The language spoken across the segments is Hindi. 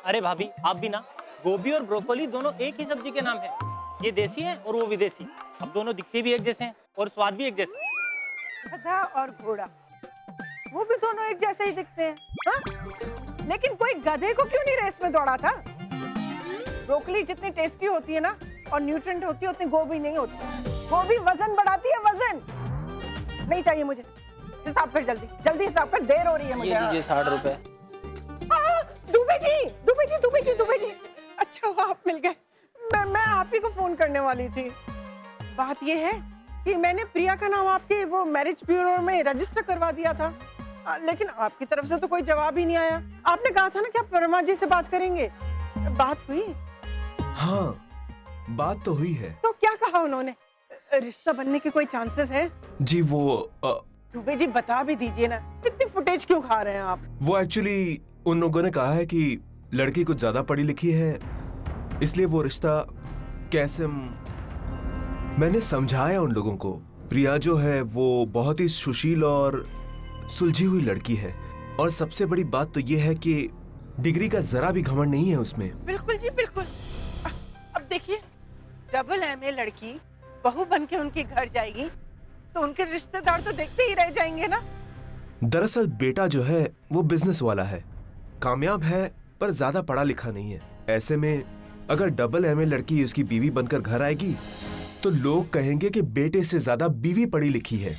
अरे भाभी आप भी ना, गोभी और ब्रोकोली दोनों एक ही सब्जी के नाम है। ये देसी है और वो विदेशी। अब दोनों दिखते भी एक जैसे हैं और स्वाद भी एक जैसा है। गधा और घोड़ा, वो भी दोनों एक जैसे ही दिखते हैं। हाँ? लेकिन कोई गधे को क्यों नहीं रेस में दौड़ा था? ब्रोकली जितनी टेस्टी होती है ना और न्यूट्रिएंट होती है, उतनी गोभी नहीं होती। गोभी वजन बढ़ाती है, वजन। नहीं चाहिए मुझे। हिसाब कर, जल्दी जल्दी हिसाब कर, देर हो रही है मुझे। ये लीजिए 60 रुपए। दुबे जी, दुबे जी, दुबे जी, दुबे जी। अच्छा हुआ आप मिल गए। मैं आप ही को फोन करने वाली थी। बात ये है कि मैंने प्रिया का नाम आपके वो मैरिज ब्यूरो में रजिस्टर करवा दिया था, लेकिन आपकी तरफ से तो कोई जवाब ही नहीं आया। आपने कहा था ना कि आप परमा जी से बात करेंगे। बात हुई? हाँ, बात तो हुई है। तो क्या कहा उन्होंने? रिश्ता बनने के कोई चांसेस है? जी दुबे जी बता भी दीजिए ना, इतनी फुटेज क्यों खा रहे हैं आप? वो एक्चुअली उन लोगों ने कहा है कि लड़की कुछ ज्यादा पढ़ी लिखी है, इसलिए वो रिश्ता कैसे। मैंने समझाया उन लोगों को, प्रिया जो है वो बहुत ही सुशील और सुलझी हुई लड़की है, और सबसे बड़ी बात तो ये है कि डिग्री का जरा भी घमंड नहीं है उसमें। बिल्कुल जी बिल्कुल। अब देखिए, डबल एमए लड़की बहू बन के उनके घर जाएगी तो उनके रिश्तेदार तो देखते ही रह जाएंगे ना। दरअसल बेटा जो है वो बिजनेस वाला है, कामयाब है पर ज्यादा पढ़ा लिखा नहीं है। ऐसे में अगर डबल एमए लड़की उसकी बीवी बनकर घर आएगी तो लोग कहेंगे कि बेटे से ज्यादा बीवी पढ़ी लिखी है।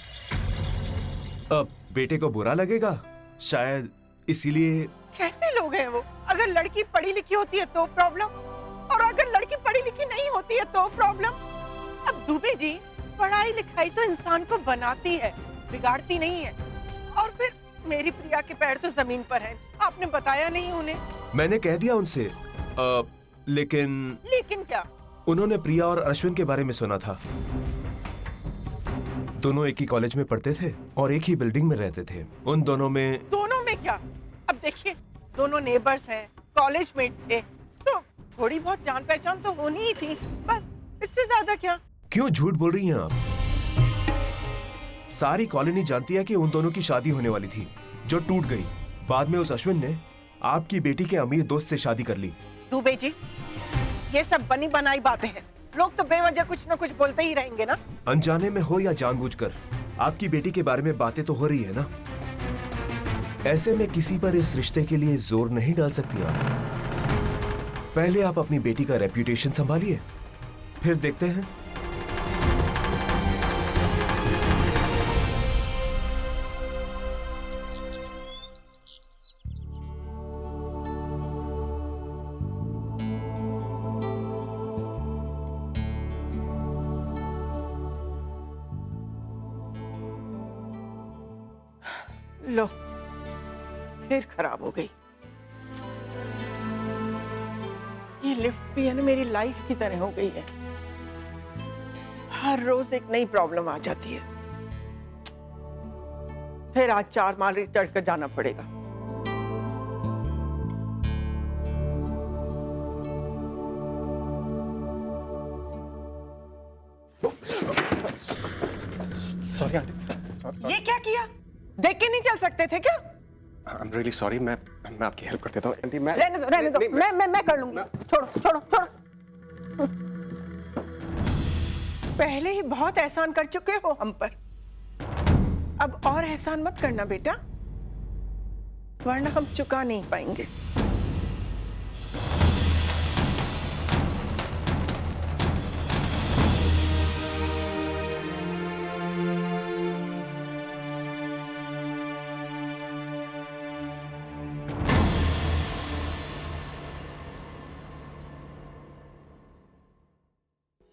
अब बेटे को बुरा लगेगा शायद, इसीलिए। कैसे लोग हैं वो? अगर लड़की पढ़ी लिखी होती है तो प्रॉब्लम, और अगर लड़की पढ़ी लिखी नहीं होती है तो प्रॉब्लम। अब दुबे जी, पढ़ाई लिखाई तो इंसान को बनाती है, बिगाड़ती नहीं है। और फिर मेरी प्रिया के पैर तो जमीन पर हैं। आपने बताया नहीं उन्हें? मैंने कह दिया उनसे, लेकिन क्या? उन्होंने प्रिया और अश्विन के बारे में सुना था। दोनों एक ही कॉलेज में पढ़ते थे और एक ही बिल्डिंग में रहते थे। उन दोनों में क्या? अब देखिए, दोनों नेबर्स हैं, कॉलेज मेट थे, तो थोड़ी बहुत जान पहचान तो होनी ही थी, बस। इससे ज्यादा क्या? क्यों झूठ बोल रही हैं आप? सारी कॉलोनी जानती है कि उन दोनों की शादी होने वाली थी, जो टूट गई। बाद में उस अश्विन ने आपकी बेटी के अमीर दोस्त से शादी कर ली। दुबे जी, ये सब बनी बनाई बातें हैं। लोग तो बेवजह कुछ न कुछ बोलते ही रहेंगे ना। अनजाने में हो या जानबूझकर, आपकी बेटी के बारे में बातें तो हो रही है ना। ऐसे में किसी पर इस रिश्ते के लिए जोर नहीं डाल सकती आप। पहले आप अपनी बेटी का रेप्यूटेशन संभालिए, फिर देखते हैं। लो, फिर खराब हो गई। ये लिफ्ट भी है ना, मेरी लाइफ की तरह हो गई है। हर रोज एक नई प्रॉब्लम आ जाती है। फिर आज 4 माले चढ़कर जाना पड़ेगा। Sorry aunty. ये क्या किया? देख के नहीं चल सकते थे क्या? I am really sorry. मैं आपकी हेल्प कर देता हूँ आंटी। मैं रहने दो, रहने दो। मैं कर लूंगी। छोड़ो छोड़ो छोड़ो। पहले ही बहुत एहसान कर चुके हो हम पर, अब और एहसान मत करना बेटा, वरना हम चुका नहीं पाएंगे।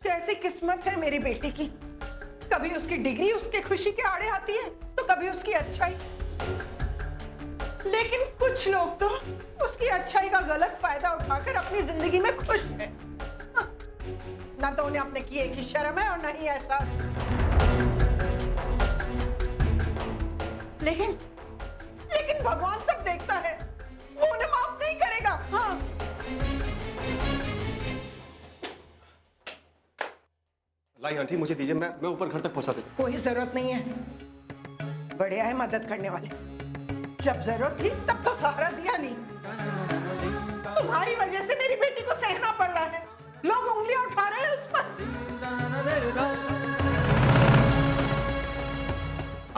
कैसी किस्मत है मेरी बेटी की। कभी उसकी डिग्री उसके खुशी के आड़े आती है तो कभी उसकी अच्छाई। लेकिन कुछ लोग तो उसकी अच्छाई का गलत फायदा उठाकर अपनी जिंदगी में खुश हैं। ना तो उन्हें अपने किए की शर्म है और ना ही एहसास। लेकिन भगवान सब देखता है, वो उन्हें माफ नहीं करेगा। हाँ, लाई आंटी, मुझे दीजिए, मैं ऊपर घर तक पहुंचा देता। कोई जरूरत नहीं है। बड़े आए मदद करने वाले। जब जरूरत थी तब तो सहारा दिया नहीं। तुम्हारी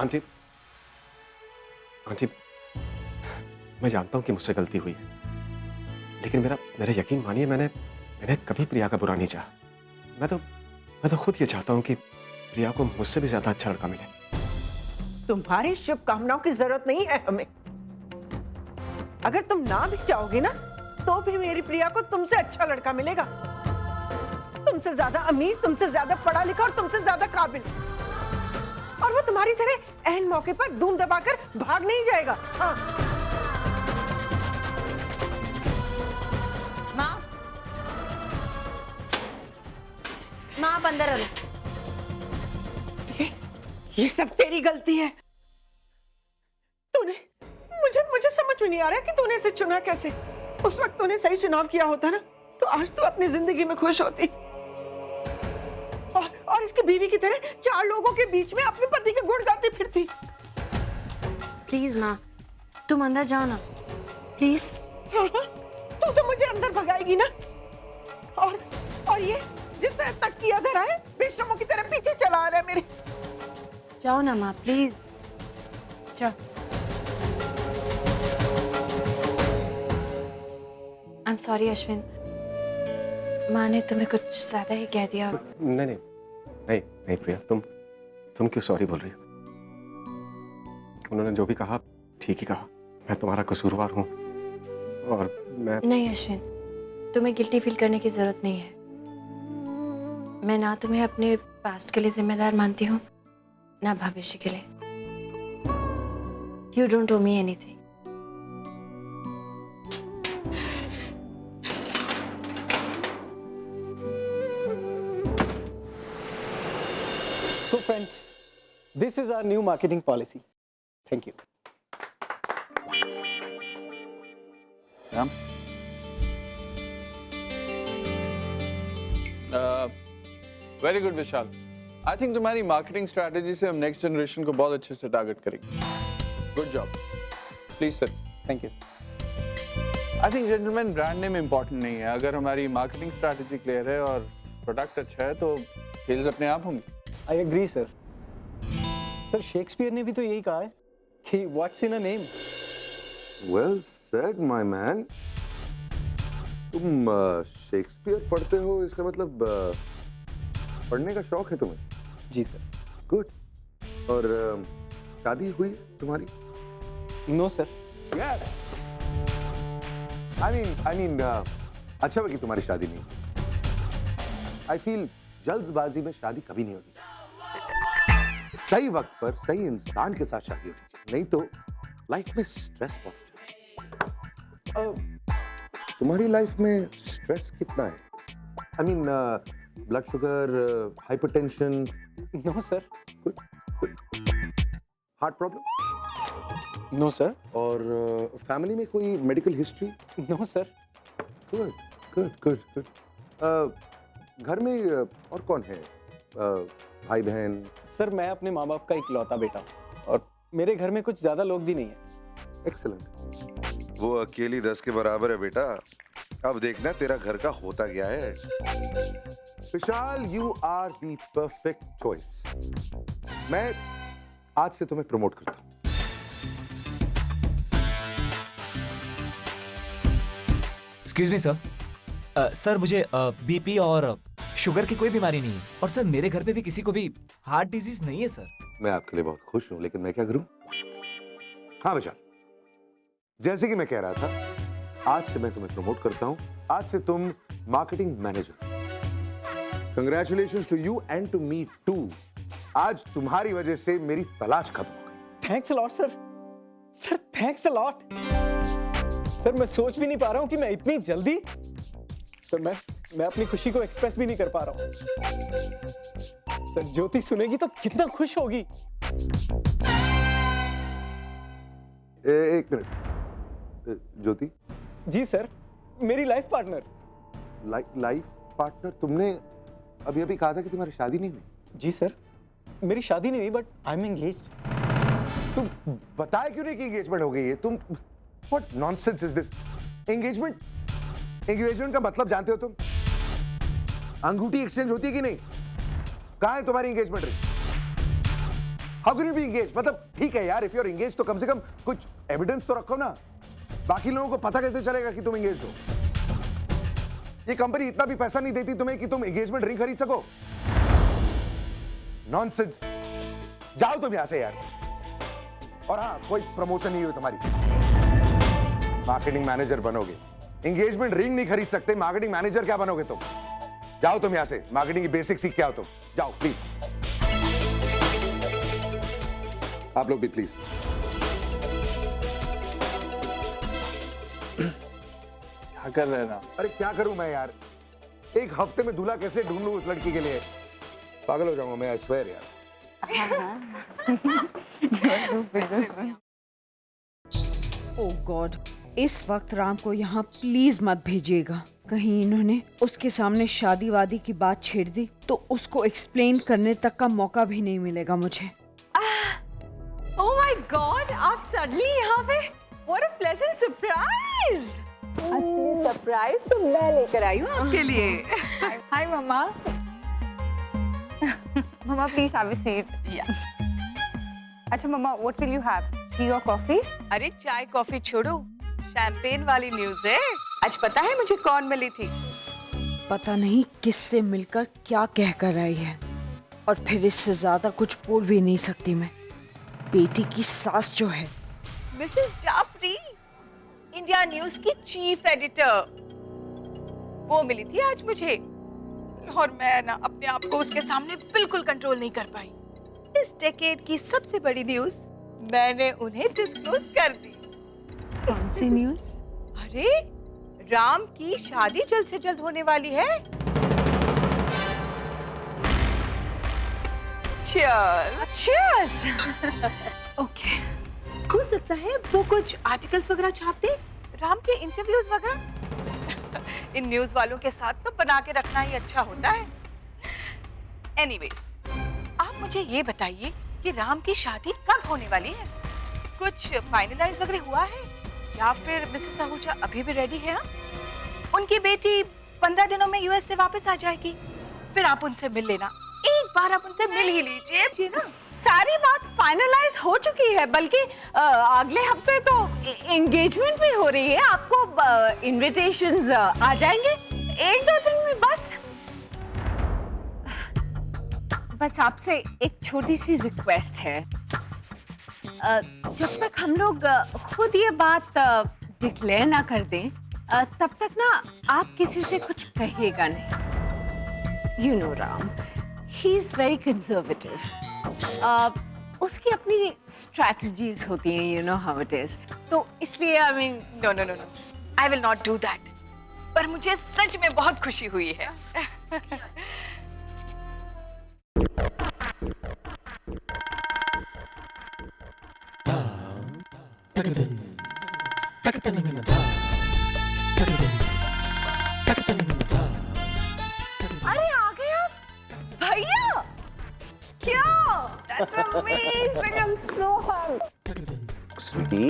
आंटी, आंटी, मैं जानता हूं कि मुझसे गलती हुई है, लेकिन मेरा यकीन मानिए, मैंने कभी प्रिया का बुरा नहीं चाहा। मैं तो खुद ये चाहता हूं कि प्रिया को मुझसे भी ज्यादा अच्छा लड़का मिले। तुम्हारी शुभकामनाओं की जरूरत नहीं है हमें। अगर तुम ना भी चाहोगे ना, तो भी मेरी प्रिया को तुमसे अच्छा लड़का मिलेगा, तुमसे ज्यादा अमीर, तुमसे ज्यादा पढ़ा लिखा और तुमसे ज्यादा काबिल। और वो तुम्हारी तरह ऐन मौके पर धूम दबाकर भाग नहीं जाएगा। हाँ। माँ आप अंदर आ लो। ये सब तेरी गलती है। तूने मुझे समझ में नहीं आ रहा कि तूने इसे चुना कैसे। उस वक्त तूने सही चुनाव किया होता ना, तो आज तू अपनी जिंदगी में खुश होती। और इसकी बीवी की तरह 4 लोगों के बीच में अपने पति के गुण गाती फिरती। प्लीज माँ, तुम अंदर जाओ ना प्लीज। हाँ, तू तो मुझे अंदर भगाएगी ना। और ये जिसने तक किया धरा है, बेशरमों की तरह पीछे चला आ रहा है मेरे। जाओ ना माँ प्लीज, जाओ। आई एम सॉरी अश्विन, माँ ने तुम्हें कुछ ज्यादा ही कह दिया। नहीं प्रिया, तुम क्यों सॉरी बोल रही हो? उन्होंने जो भी कहा ठीक ही कहा। मैं तुम्हारा कसूरवार हूँ और मैं नहीं अश्विन, तुम्हें गिल्टी फील करने की जरूरत नहीं है। मैं ना तुम्हें अपने पास्ट के लिए जिम्मेदार मानती हूँ, ना भविष्य के लिए। You don't owe me anything. So friends, this is our new marketing policy. Thank you. Ram? Very good Vishal. I think तुम्हारी मार्केटिंग स्ट्रैटेजी से हम नेक्स्ट जनरेशन को बहुत अच्छे से टारगेट करेंगे। Good job. Please sir. Thank you. I think gentleman brand name important नहीं है। अगर हमारी मार्केटिंग स्ट्रैटेजी क्लियर है और प्रोडक्ट अच्छा है तो सेल्स अपने आप होंगी। I agree, sir. Sir Shakespeare ने भी तो यही कहा है कि what's in a name? Well said, my man. तुम शेक्सपियर पढ़ते हो, इसका मतलब पढ़ने का शौक है तुम्हें? जी सर। गुड। और शादी हुई तुम्हारी? No sir. Yes. I mean, अच्छा है कि तुम्हारी शादी नहीं। I feel जल्दबाजी में शादी कभी नहीं होती। सही वक्त पर सही इंसान के साथ शादी होती है, नहीं तो लाइफ में स्ट्रेस बहुत। तुम्हारी लाइफ में स्ट्रेस कितना है? I mean, blood sugar, hypertension? No sir. Heart problem? No sir. और फैमिली में कोई medical history? No sir. Good good good good. घर में और कौन है? भाई बहन? सर मैं अपने माँ बाप का इकलौता बेटा हूँ और मेरे घर में कुछ ज्यादा लोग भी नहीं है। एक्सीलेंट। वो अकेली 10 के बराबर है बेटा। अब देखना तेरा घर का होता क्या है। Vishal, you are the perfect choice. मैं आज से तुम्हें प्रमोट करता हूँ। Excuse me sir. सर मुझे बीपी और शुगर की कोई बीमारी नहीं है और सर मेरे घर पे भी किसी को भी हार्ट डिजीज नहीं है सर। मैं आपके लिए बहुत खुश हूं, लेकिन मैं क्या करूं? हाँ विशाल, जैसे कि मैं कह रहा था, आज से मैं तुम्हें प्रमोट करता हूं। आज से तुम marketing manager. Congratulations to you and to me too. आज तुम्हारी वजह से मेरी तलाश खत्म हो गई। Thanks a lot sir. Sir thanks a lot. Sir मैं सोच भी नहीं पा रहा हूँ कि मैं इतनी जल्दी, सर मैं अपनी खुशी को एक्सप्रेस भी नहीं कर पा रहा हूँ। सर ज्योति सुनेगी तो कितना खुश होगी। एक मिनट। ज्योति? जी सर, मेरी लाइफ पार्टनर। Life partner? तुमने अभी अभी कहा था कि तुम्हारी शादी नहीं हुई। जी सर, मेरी शादी नहीं हुई बट आई एम एंगेज्ड। तुम बताया क्यों नहीं कि एंगेजमेंट हो गई है? तुम what nonsense is this? Engagement का मतलब जानते हो तुम? अंगूठी एक्सचेंज होती है कि नहीं? कहाँ है तुम्हारी engagement ring? How can you B engage? मतलब ठीक है यार, इफ यू आर एंगेज तो कम से कम कुछ एविडेंस तो रखो ना। बाकी लोगों को पता कैसे चलेगा कि तुम एंगेज हो? ये कंपनी इतना भी पैसा नहीं देती तुम्हें कि तुम एंगेजमेंट रिंग खरीद सको। नॉनसेंस। जाओ तुम यहां से यार। और हाँ, कोई प्रमोशन नहीं हुई तुम्हारी, मार्केटिंग मैनेजर बनोगे। एंगेजमेंट रिंग नहीं खरीद सकते, मार्केटिंग मैनेजर क्या बनोगे तुम? जाओ तुम यहां से, मार्केटिंग की बेसिक सीख के आओ तुम। जाओ प्लीज। आप लोग भी प्लीज। क्या कर रहे हैं ना? अरे क्या करूं मैं यार, एक हफ्ते में दूल्हा कैसे ढूंढ लूं उस लड़की के लिए? पागल हो जाऊंगा मैं, आई स्वेयर यार। ओह गॉड, इस वक्त राम को यहाँ प्लीज मत भेजिएगा। कहीं इन्होंने उसके सामने शादी वादी की बात छेड़ दी तो उसको एक्सप्लेन करने तक का मौका भी नहीं मिलेगा मुझे। ओह माय गॉड, आप सडनली यहाँ पे? What a pleasant surprise! Surprise तो मैं लेकर आई हूँ आपके लिए। Hi mamma. Mamma please have a seat. अच्छा mamma, what will you have? Tea और कॉफी? अरे चाय कॉफी छोड़ो, शैंपेन वाली न्यूज़ है। आज पता है मुझे कौन मिली थी? पता नहीं किससे मिलकर क्या कहकर आई है, और फिर इससे ज्यादा कुछ बोल भी नहीं सकती मैं। बेटी की सास जो है, मिसेस जाफरी, इंडिया न्यूज की चीफ एडिटर, वो मिली थी आज मुझे। और मैं ना अपने आप को उसके सामने बिल्कुल कंट्रोल नहीं कर पाई। इस डेकेड की सबसे बड़ी न्यूज मैंने उन्हें डिस्क्लोज कर दी। कौन सी न्यूज? अरे राम की शादी जल्द से जल्द होने वाली है। Cheers! ओके। हो सकता है वो कुछ आर्टिकल्स वगैरह छाप दे, राम के इंटरव्यूज वगैरह। इन न्यूज वालों के साथ तो बना के रखना ही अच्छा होता है। एनीवेज, आप मुझे ये बताइए कि राम की शादी कब होने वाली है? कुछ फाइनलाइज वगैरह हुआ है या फिर मिसेस आहूजा अभी भी रेडी है? उनकी बेटी 15 दिनों में यूएस से वापस आ जाएगी, फिर आप उनसे मिल लेना। एक बार आप उनसे मिल ही लीजिए ना। सारी बात फाइनलाइज हो चुकी है, बल्कि अगले हफ्ते तो एंगेजमेंट भी हो रही है। आपको इनविटेशंस आ जाएंगे 1-2 दिन में। बस आपसे एक छोटी सी रिक्वेस्ट है। जब तक हम लोग खुद ये बात डिक्लेयर ना कर दें, तब तक ना आप किसी से कुछ कहिएगा नहीं। You know Ram, he is very conservative. उसकी अपनी स्ट्रैटेजीज होती हैं, you know how it is. तो इसलिए I mean no, I will not do that. पर मुझे सच में बहुत खुशी हुई है। अरे आ गए आप भैया? क्या? That's amazing! I'm so happy. Sweetie,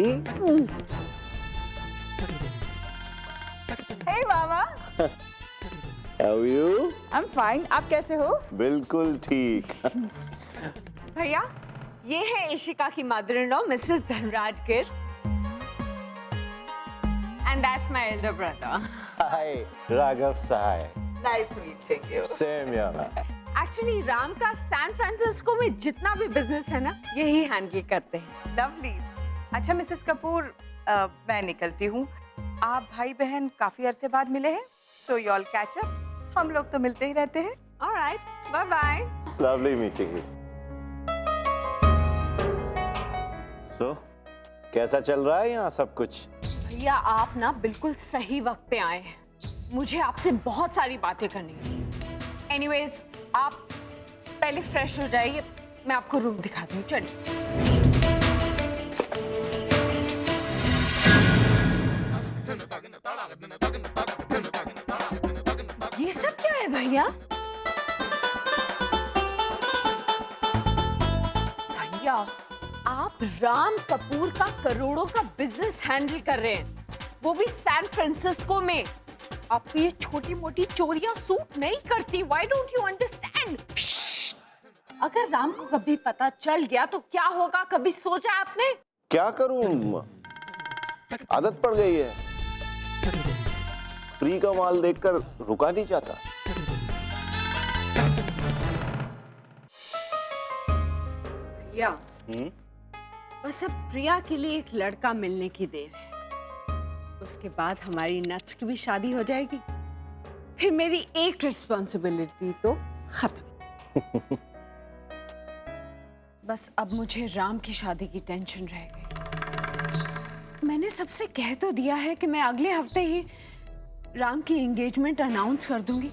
Hey मामा। How are you? I'm fine. आप कैसे हो? बिल्कुल ठीक। भैया, ये है इशिका की मदर-इन-लॉ मिसेस धनराज गिर। And that's my elder brother. Hi Raghav Sahay. Nice meeting you. Same यार। एक्चुअली राम का सैन फ्रांसिस्को में जितना भी बिजनेस है ना, यही हैंडल करते हैं। लवली। अच्छा मिसेस कपूर, मैं निकलती हूँ। आप भाई बहन काफी अरसे बाद मिले हैं, so you all catch up. हम लोग तो मिलते ही रहते हैं। All right, bye bye. Lovely meeting you. So कैसा चल रहा है यहाँ सब कुछ? भैया आप ना बिल्कुल सही वक्त पे आए हैं। मुझे आपसे बहुत सारी बातें करनी है। एनीवेज, आप पहले फ्रेश हो जाइए, मैं आपको रूम दिखाती हूँ। चलिए। ये सब क्या है भैया? भैया, आप राम कपूर का करोड़ों का बिजनेस हैंडल कर रहे हैं, वो भी सैन फ्रांसिस्को में। आपको ये छोटी मोटी चोरियां सूट नहीं करती। Why don't you understand? अगर राम को कभी पता चल गया तो क्या होगा, कभी सोचा आपने? क्या करूं, आदत पड़ गई है। फ्री का माल देखकर रुका नहीं जाता। भैया, बस अब प्रिया के लिए एक लड़का मिलने की देर है। उसके बाद हमारी नट्स की भी शादी हो जाएगी। फिर मेरी एक रिस्पॉन्सिबिलिटी तो खत्म। बस अब मुझे राम की शादी की टेंशन रह गई। मैंने सबसे कह तो दिया है कि मैं अगले हफ्ते ही राम की एंगेजमेंट अनाउंस कर दूंगी,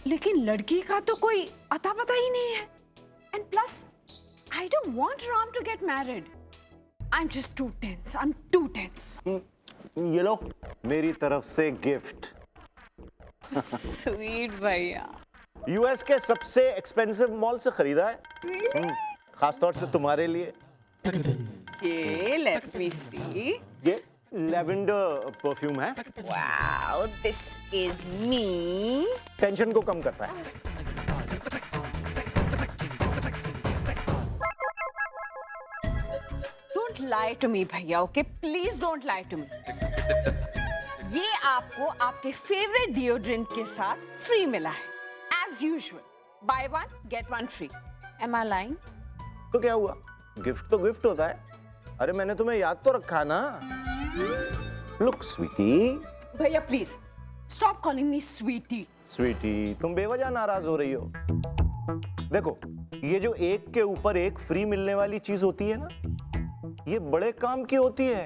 लेकिन लड़की का तो कोई अता पता ही नहीं है। And plus I don't want Ram to get married. I'm just too tense. I'm too tense. ये लो मेरी तरफ से गिफ्ट। Sweet भैया। यूएस के सबसे एक्सपेंसिव मॉल से खरीदा है। Really? खास तौर से तुम्हारे लिए। ये let me see. ये लेवेंडर परफ्यूम है। Wow, this is me. Tension को कम करता है। Don't lie to me भैया, okay? Please don't lie to me. ये आपको आपके फेवरेट डिओड्रेंट के साथ फ्री मिला है, as usual. Buy one, get one free. Am I lying? तो क्या हुआ, गिफ्ट तो गिफ्ट होता है। अरे मैंने तुम्हें याद तो रखा ना। Look sweetie. भैया please stop calling me sweetie. Sweetie, तुम बेवजह नाराज हो रही हो। देखो, ये जो एक के ऊपर एक फ्री मिलने वाली चीज होती है ना, ये बड़े काम की होती है।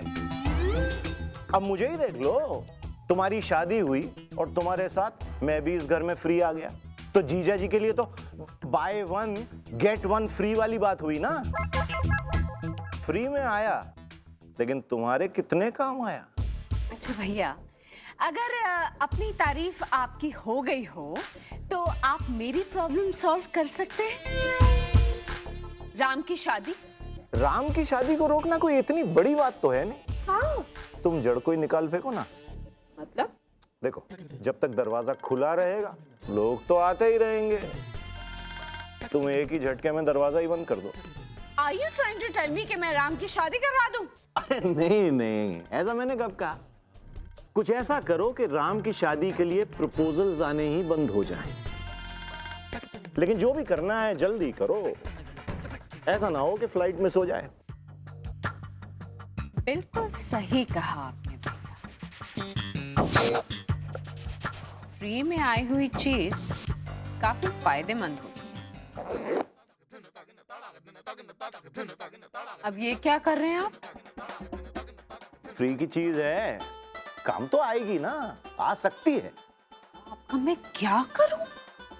अब मुझे ही देख लो, तुम्हारी शादी हुई और तुम्हारे साथ मैं भी इस घर में फ्री आ गया, तो जीजा जी के लिए तो by one get one free वाली बात हुई ना। फ्री में आया, लेकिन तुम्हारे कितने काम आया। अच्छा भैया, अगर अपनी तारीफ आपकी हो गई हो तो आप मेरी प्रॉब्लम सॉल्व कर सकते हैं। राम की शादी। राम की शादी को रोकना कोई इतनी बड़ी बात तो है नहीं। हाँ। तुम जड़ को ही निकाल फेंको ना। मतलब? देखो, जब तक दरवाजा खुला रहेगा लोग तो आते ही रहेंगे। तुम एक ही झटके में दरवाजा ही बंद कर दो। Are you trying to tell me कि मैं राम की शादी करवा दूं? अरे नहीं नहीं, ऐसा मैंने कब कहा। कुछ ऐसा करो कि राम की शादी के लिए प्रपोजल्स आने ही बंद हो जाएं। लेकिन जो भी करना है जल्दी करो, ऐसा ना हो कि फ्लाइट मिस हो जाए। बिल्कुल सही कहा आपने भैया। फ्री में आई हुई चीज काफी फायदेमंद होती है। अब ये क्या कर रहे हैं आप? फ्री की चीज है, काम तो आएगी ना, आ सकती है। अब मैं क्या करूं?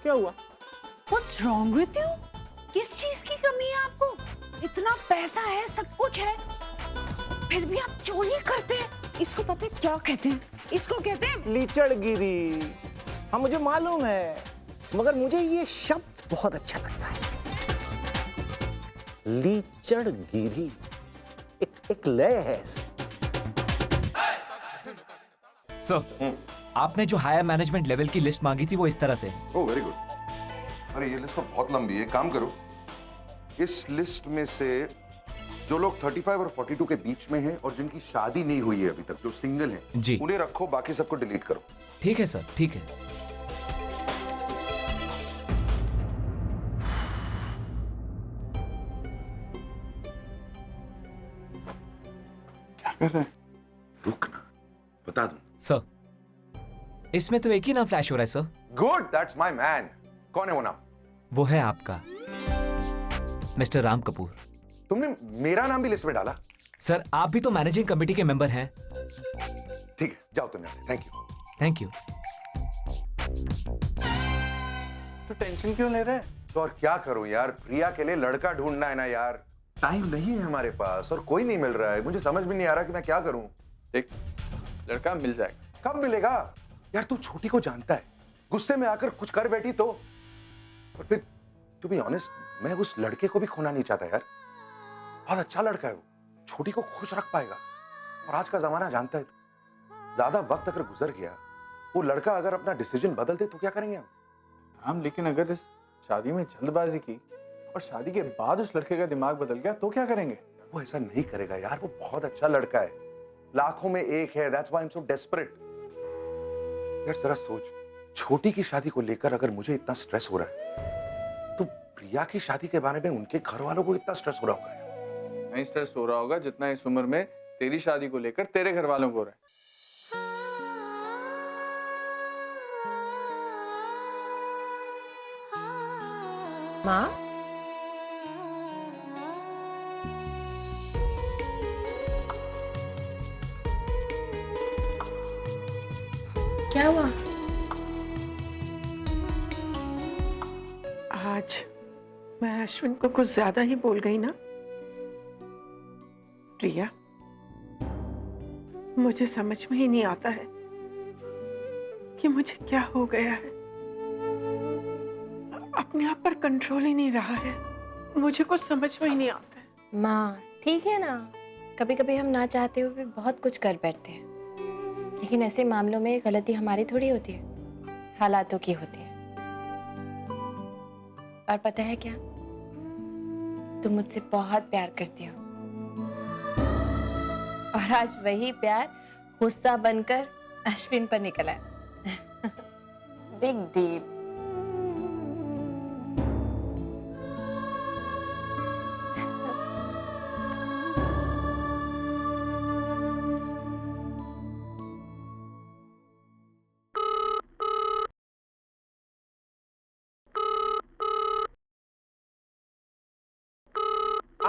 क्या हुआ? What's wrong with you? किस चीज की कमी है आपको? इतना पैसा है, सब कुछ है, फिर भी आप चोरी करते हैं। इसको पता है क्या कहते हैं? इसको कहते हैं लीचड़गिरी। हाँ मुझे मालूम है, मगर मुझे ये शब्द बहुत अच्छा लगता है। लीचड़गिरी एक लय है। सर, आपने जो हायर मैनेजमेंट लेवल की लिस्ट मांगी थी वो इस तरह से। Oh very good. अरे ये लिस्ट तो बहुत लंबी है, काम करो, इस लिस्ट में से जो लोग 35 और 42 के बीच में हैं और जिनकी शादी नहीं हुई है अभी तक, जो सिंगल हैं, जी, उन्हें रखो, बाकी सबको डिलीट करो। ठीक है सर, ठीक है। क्या कर रहे हैं? रुकना, बता दूं। सर, इसमें तो एक ही नाम फ्लैश हो रहा है sir. Good, that's my man. कौन है वो नाम? वो है आपका, मिस्टर राम कपूर। तुमने मेरा नाम भी लिस्ट में डाला? सर, आप भी तो मैनेजिंग कमेटी के मेंबर हैं। ठीक है, जाओ तुम यहाँ से। Thank you. Thank you. तो टेंशन क्यों ले रहे हैं? तो और क्या करूं यार, प्रिया के लिए लड़का ढूंढना है ना यार। टाइम नहीं है हमारे पास और कोई नहीं मिल रहा है। मुझे समझ भी नहीं आ रहा कि मैं क्या करूं। देख, लड़का मिल जाएगा। कब मिलेगा यार? तू छोटी को जानता है, गुस्से में आकर कुछ कर बैठी तो। और फिर टू बी ऑनेस्ट, मैं उस लड़के को भी खोना नहीं चाहता यार। बहुत अच्छा लड़का है वो, छोटी को खुश रख पाएगा। और आज का जमाना जानता है, ज्यादा वक्त अगर गुजर गया, वो लड़का अगर अपना डिसीजन बदल दे तो क्या करेंगे हम? हम लेकिन अगर इस शादी में जल्दबाजी की और शादी के बाद उस लड़के का दिमाग बदल गया तो क्या करेंगे? वो ऐसा नहीं करेगा यार, वो बहुत अच्छा लड़का है, लाखों में एक है। That's why I am so desperate. यार जरा सोच, छोटी की शादी को लेकर अगर मुझे इतना स्ट्रेस हो रहा है तो प्रिया की शादी के बारे में उनके घर वालों को इतना स्ट्रेस हो रहा होगा यार। नहीं स्ट्रेस हो रहा होगा जितना इस उम्र में तेरी शादी को लेकर तेरे घर वालों को हो रहा है। माँ, क्या हुआ? आज मैं अश्विन को कुछ ज्यादा ही बोल गई ना। प्रिया, मुझे समझ में ही नहीं आता है कि मुझे क्या हो गया है। अपने आप पर कंट्रोल ही नहीं रहा है। मुझे कुछ समझ में ही नहीं आता है। माँ, ठीक है ना, कभी कभी हम ना चाहते हुए भी बहुत कुछ कर बैठते हैं, लेकिन ऐसे मामलों में गलती हमारी थोड़ी होती है, हालातों की होती है। और पता है क्या, तुम मुझसे बहुत प्यार करती हो, और आज वही प्यार गुस्सा बनकर अश्विन पर निकला है। Big deal.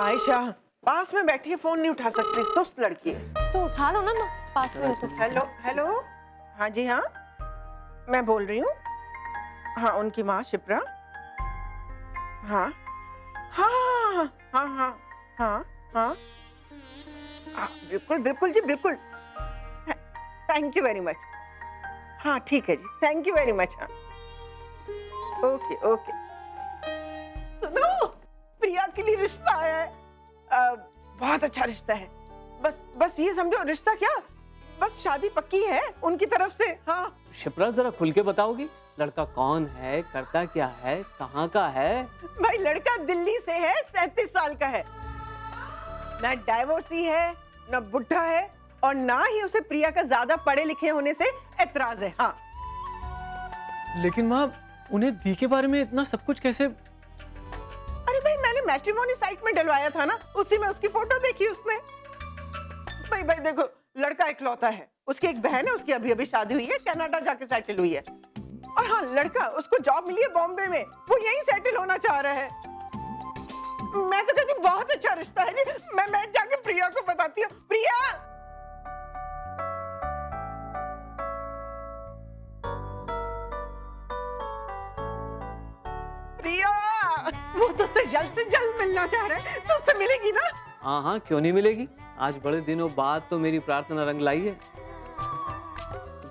आयशा पास में बैठी है, फोन नहीं उठा सकती, सुस्त लड़की है। तो उठा लो ना माँ, पास में हो तो। हेलो हेलो, हाँ जी हाँ, मैं बोल रही हूँ। हाँ, उनकी माँ शिप्रा। हाँ हाँ हाँ हाँ हाँ हाँ हाँ हाँ, बिल्कुल बिल्कुल जी, बिल्कुल। Thank you very much. हाँ ठीक है जी, थैंक यू वेरी मच। हाँ ओके ओके। सुनो, प्रिया के लिए रिश्ता आया है। बहुत अच्छा रिश्ता है। बस ये समझो, रिश्ता क्या, बस शादी पक्की है उनकी तरफ से। हाँ शिप्रा, जरा खुल के बताओगी, लड़का कौन है, करता क्या है, कहाँ का है? भाई, लड़का दिल्ली से है, 37 साल का है, ना डाइवोर्सी है, ना बुढ़ा है, और ना ही उसे प्रिया का ज्यादा पढ़े लिखे होने से एतराज है। हाँ, लेकिन माँ, उन्हें दी के बारे में इतना सब कुछ कैसे? अरे भाई, मैंने मैट्रिमोनी साइट में डलवाया था ना, उसी में उसकी फोटो देखी उसने। भाई देखो, लड़का इकलौता है, उसकी एक बहन है, उसकी अभी अभी शादी हुई है, कनाडा जाके सेटल हुई है। और हाँ, लड़का, उसको जॉब मिली है बॉम्बे में, वो यहीं सेटल होना चाह रहा है। मैं तो कहती हूँ बहुत अच्छा रिश्ता है जी। मैं जाके प्रिया को बताती हूँ। प्रिया, प्रिया, वो तो से जल्द मिलना चाह रहा है, तो उससे मिलेगी ना? हाँ हाँ, क्यों नहीं मिलेगी। आज बड़े दिनों बाद तो मेरी प्रार्थना रंग लाई है।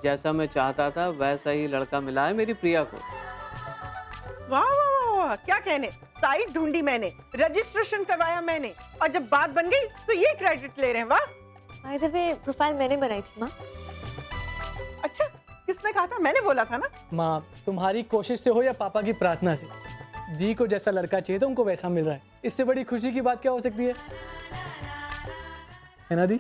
जैसा मैं चाहता था वैसा ही लड़का मिला है मेरी प्रिया को। वाह वाह वाह वाह, क्या कहने। साइट ढूंढी मैंने, रजिस्ट्रेशन करवाया मैंने, और जब बात बन गई तो ये क्रेडिट ले रहे हैं। वाह। बाय द वे, प्रोफाइल मैंने बनाई थी माँ। अच्छा, किसने कहा था? मैंने बोला था ना। माँ, तुम्हारी कोशिश से हो या पापा की प्रार्थना से, दी को जैसा लड़का चाहिए था उनको वैसा मिल रहा है। इससे बड़ी खुशी की बात क्या हो सकती है ना दी?